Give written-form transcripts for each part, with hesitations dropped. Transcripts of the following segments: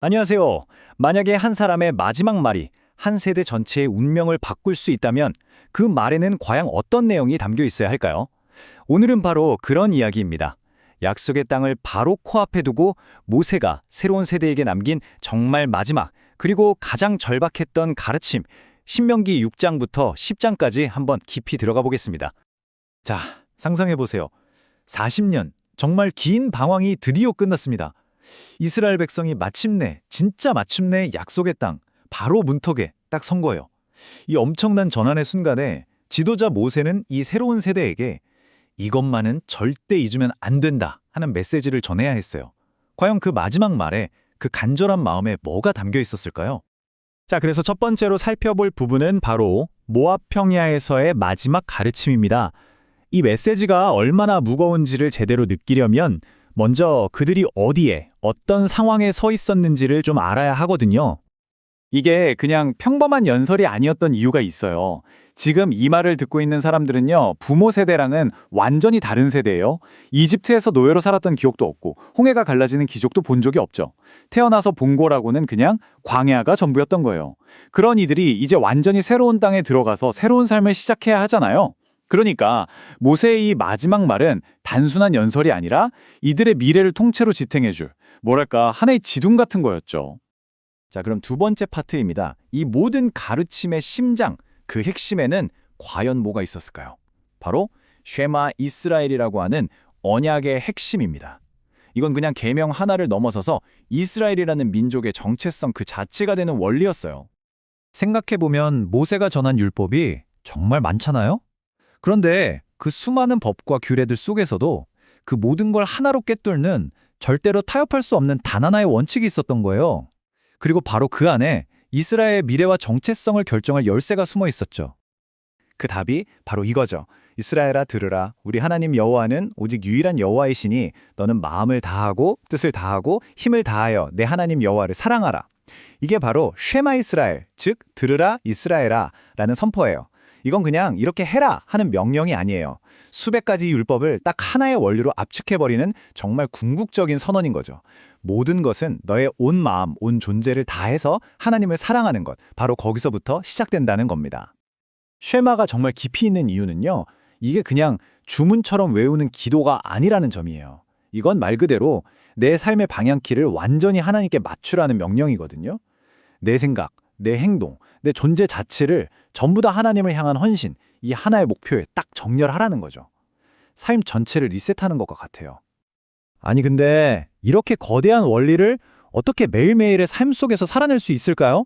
안녕하세요. 만약에 한 사람의 마지막 말이 한 세대 전체의 운명을 바꿀 수 있다면 그 말에는 과연 어떤 내용이 담겨 있어야 할까요? 오늘은 바로 그런 이야기입니다. 약속의 땅을 바로 코앞에 두고 모세가 새로운 세대에게 남긴 정말 마지막 그리고 가장 절박했던 가르침, 신명기 6장부터 10장까지 한번 깊이 들어가 보겠습니다. 자, 상상해 보세요. 40년, 정말 긴 방황이 드디어 끝났습니다. 이스라엘 백성이 진짜 마침내 약속의 땅, 바로 문턱에 딱 선 거예요. 이 엄청난 전환의 순간에 지도자 모세는 이 새로운 세대에게 이것만은 절대 잊으면 안 된다 하는 메시지를 전해야 했어요. 과연 그 마지막 말에 그 간절한 마음에 뭐가 담겨 있었을까요? 자, 그래서 첫 번째로 살펴볼 부분은 바로 모압 평야에서의 마지막 가르침입니다. 이 메시지가 얼마나 무거운지를 제대로 느끼려면 먼저 그들이 어디에, 어떤 상황에 서 있었는지를 좀 알아야 하거든요. 이게 그냥 평범한 연설이 아니었던 이유가 있어요. 지금 이 말을 듣고 있는 사람들은요, 부모 세대랑은 완전히 다른 세대예요. 이집트에서 노예로 살았던 기억도 없고, 홍해가 갈라지는 기적도 본 적이 없죠. 태어나서 본 거라고는 그냥 광야가 전부였던 거예요. 그런 이들이 이제 완전히 새로운 땅에 들어가서 새로운 삶을 시작해야 하잖아요. 그러니까 모세의 이 마지막 말은 단순한 연설이 아니라 이들의 미래를 통째로 지탱해줄, 뭐랄까, 하나의 지둥 같은 거였죠. 자, 그럼 두 번째 파트입니다. 이 모든 가르침의 심장, 그 핵심에는 과연 뭐가 있었을까요? 바로 쉐마 이스라엘이라고 하는 언약의 핵심입니다. 이건 그냥 계명 하나를 넘어서서 이스라엘이라는 민족의 정체성 그 자체가 되는 원리였어요. 생각해보면 모세가 전한 율법이 정말 많잖아요? 그런데 그 수많은 법과 규례들 속에서도 그 모든 걸 하나로 꿰뚫는 절대로 타협할 수 없는 단 하나의 원칙이 있었던 거예요. 그리고 바로 그 안에 이스라엘의 미래와 정체성을 결정할 열쇠가 숨어 있었죠. 그 답이 바로 이거죠. 이스라엘아 들으라. 우리 하나님 여호와는 오직 유일한 여호와이시니 너는 마음을 다하고 뜻을 다하고 힘을 다하여 내 하나님 여호와를 사랑하라. 이게 바로 쉐마 이스라엘, 즉 들으라 이스라엘아 라는 선포예요. 이건 그냥 이렇게 해라 하는 명령이 아니에요. 수백 가지 율법을 딱 하나의 원리로 압축해버리는 정말 궁극적인 선언인 거죠. 모든 것은 너의 온 마음, 온 존재를 다해서 하나님을 사랑하는 것, 바로 거기서부터 시작된다는 겁니다. 쉐마가 정말 깊이 있는 이유는요, 이게 그냥 주문처럼 외우는 기도가 아니라는 점이에요. 이건 말 그대로 내 삶의 방향키를 완전히 하나님께 맞추라는 명령이거든요. 내 생각, 내 행동, 내 존재 자체를 전부 다 하나님을 향한 헌신, 이 하나의 목표에 딱 정렬하라는 거죠. 삶 전체를 리셋하는 것과 같아요. 아니 근데 이렇게 거대한 원리를 어떻게 매일매일의 삶 속에서 살아낼 수 있을까요?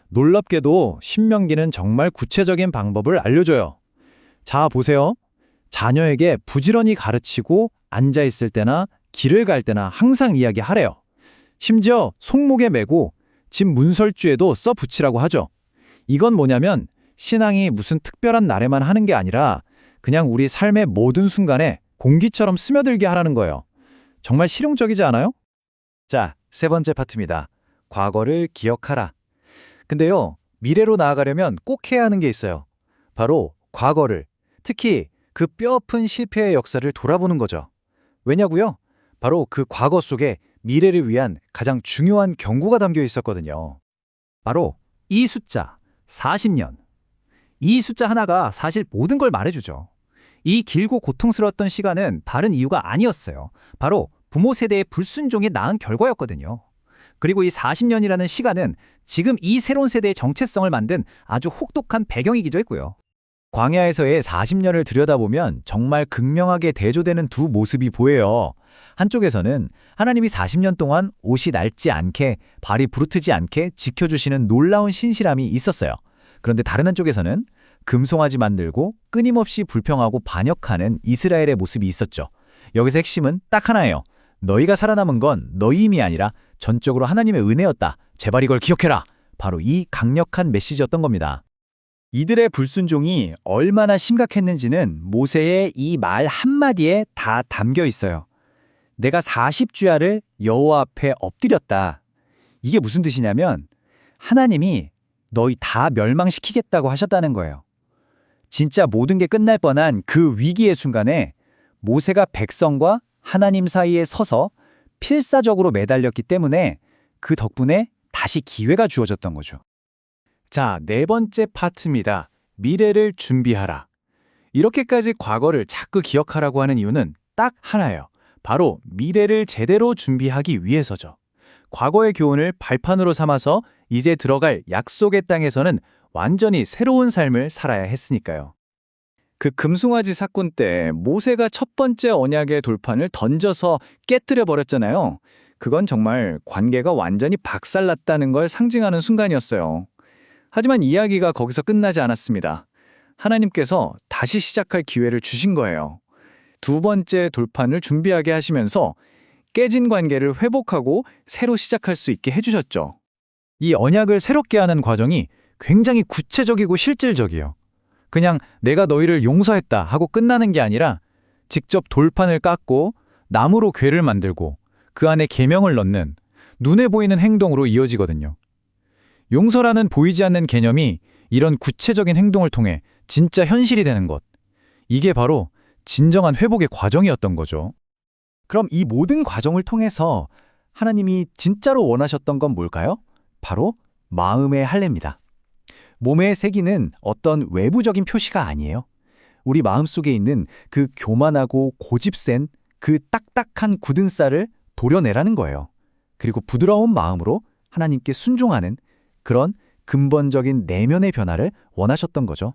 놀랍게도 신명기는 정말 구체적인 방법을 알려줘요. 자, 보세요. 자녀에게 부지런히 가르치고 앉아있을 때나 길을 갈 때나 항상 이야기하래요. 심지어 손목에 메고 집 문설주에도 써 붙이라고 하죠. 이건 뭐냐면 신앙이 무슨 특별한 날에만 하는 게 아니라 그냥 우리 삶의 모든 순간에 공기처럼 스며들게 하라는 거예요. 정말 실용적이지 않아요? 자, 세 번째 파트입니다. 과거를 기억하라. 근데요, 미래로 나아가려면 꼭 해야 하는 게 있어요. 바로 과거를, 특히 그 뼈아픈 실패의 역사를 돌아보는 거죠. 왜냐고요? 바로 그 과거 속에 미래를 위한 가장 중요한 경고가 담겨 있었거든요. 바로 이 숫자, 40년. 이 숫자 하나가 사실 모든 걸 말해주죠. 이 길고 고통스러웠던 시간은 다른 이유가 아니었어요. 바로 부모 세대의 불순종에 낳은 결과였거든요. 그리고 이 40년이라는 시간은 지금 이 새로운 세대의 정체성을 만든 아주 혹독한 배경이기도 했고요. 광야에서의 40년을 들여다보면 정말 극명하게 대조되는 두 모습이 보여요. 한쪽에서는 하나님이 40년 동안 옷이 낡지 않게, 발이 부르트지 않게 지켜주시는 놀라운 신실함이 있었어요. 그런데 다른 한쪽에서는 금송아지 만들고 끊임없이 불평하고 반역하는 이스라엘의 모습이 있었죠. 여기서 핵심은 딱 하나예요. 너희가 살아남은 건 너희 힘이 아니라 전적으로 하나님의 은혜였다. 제발 이걸 기억해라. 바로 이 강력한 메시지였던 겁니다. 이들의 불순종이 얼마나 심각했는지는 모세의 이 말 한마디에 다 담겨 있어요. 내가 40주야를 여호와 앞에 엎드렸다. 이게 무슨 뜻이냐면 하나님이 너희 다 멸망시키겠다고 하셨다는 거예요. 진짜 모든 게 끝날 뻔한 그 위기의 순간에 모세가 백성과 하나님 사이에 서서 필사적으로 매달렸기 때문에 그 덕분에 다시 기회가 주어졌던 거죠. 자, 네 번째 파트입니다. 미래를 준비하라. 이렇게까지 과거를 자꾸 기억하라고 하는 이유는 딱 하나예요. 바로 미래를 제대로 준비하기 위해서죠. 과거의 교훈을 발판으로 삼아서 이제 들어갈 약속의 땅에서는 완전히 새로운 삶을 살아야 했으니까요. 그 금송아지 사건 때 모세가 첫 번째 언약의 돌판을 던져서 깨뜨려 버렸잖아요. 그건 정말 관계가 완전히 박살났다는 걸 상징하는 순간이었어요. 하지만 이야기가 거기서 끝나지 않았습니다. 하나님께서 다시 시작할 기회를 주신 거예요. 두 번째 돌판을 준비하게 하시면서 깨진 관계를 회복하고 새로 시작할 수 있게 해주셨죠. 이 언약을 새롭게 하는 과정이 굉장히 구체적이고 실질적이에요. 그냥 내가 너희를 용서했다 하고 끝나는 게 아니라 직접 돌판을 깎고 나무로 궤를 만들고 그 안에 계명을 넣는 눈에 보이는 행동으로 이어지거든요. 용서라는 보이지 않는 개념이 이런 구체적인 행동을 통해 진짜 현실이 되는 것. 이게 바로 진정한 회복의 과정이었던 거죠. 그럼 이 모든 과정을 통해서 하나님이 진짜로 원하셨던 건 뭘까요? 바로 마음의 할례입니다. 몸의 세기는 어떤 외부적인 표시가 아니에요. 우리 마음속에 있는 그 교만하고 고집센 그 딱딱한 굳은 쌀을 도려내라는 거예요. 그리고 부드러운 마음으로 하나님께 순종하는 그런 근본적인 내면의 변화를 원하셨던 거죠.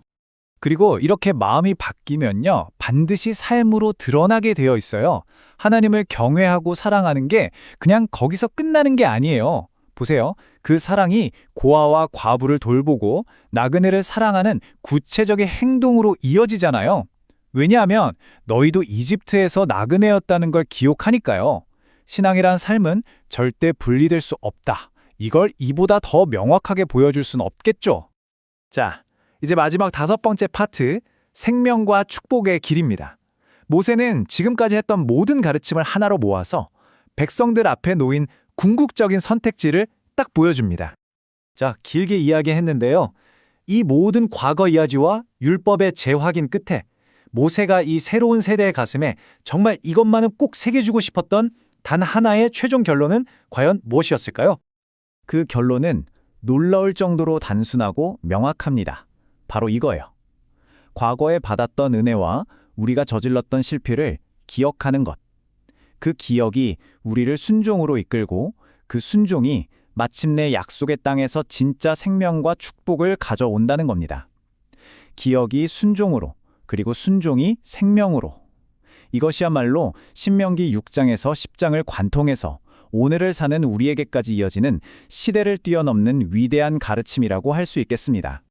그리고 이렇게 마음이 바뀌면요, 반드시 삶으로 드러나게 되어 있어요. 하나님을 경외하고 사랑하는 게 그냥 거기서 끝나는 게 아니에요. 보세요. 그 사랑이 고아와 과부를 돌보고 나그네를 사랑하는 구체적인 행동으로 이어지잖아요. 왜냐하면 너희도 이집트에서 나그네였다는 걸 기억하니까요. 신앙이란 삶은 절대 분리될 수 없다. 이걸 이보다 더 명확하게 보여줄 순 없겠죠. 자, 이제 마지막 다섯 번째 파트, 생명과 축복의 길입니다. 모세는 지금까지 했던 모든 가르침을 하나로 모아서 백성들 앞에 놓인 궁극적인 선택지를 딱 보여줍니다. 자, 길게 이야기했는데요. 이 모든 과거 이야기와 율법의 재확인 끝에 모세가 이 새로운 세대의 가슴에 정말 이것만은 꼭 새겨주고 싶었던 단 하나의 최종 결론은 과연 무엇이었을까요? 그 결론은 놀라울 정도로 단순하고 명확합니다. 바로 이거예요. 과거에 받았던 은혜와 우리가 저질렀던 실패를 기억하는 것. 그 기억이 우리를 순종으로 이끌고 그 순종이 마침내 약속의 땅에서 진짜 생명과 축복을 가져온다는 겁니다. 기억이 순종으로, 그리고 순종이 생명으로. 이것이야말로 신명기 6장에서 10장을 관통해서 오늘을 사는 우리에게까지 이어지는 시대를 뛰어넘는 위대한 가르침이라고 할 수 있겠습니다.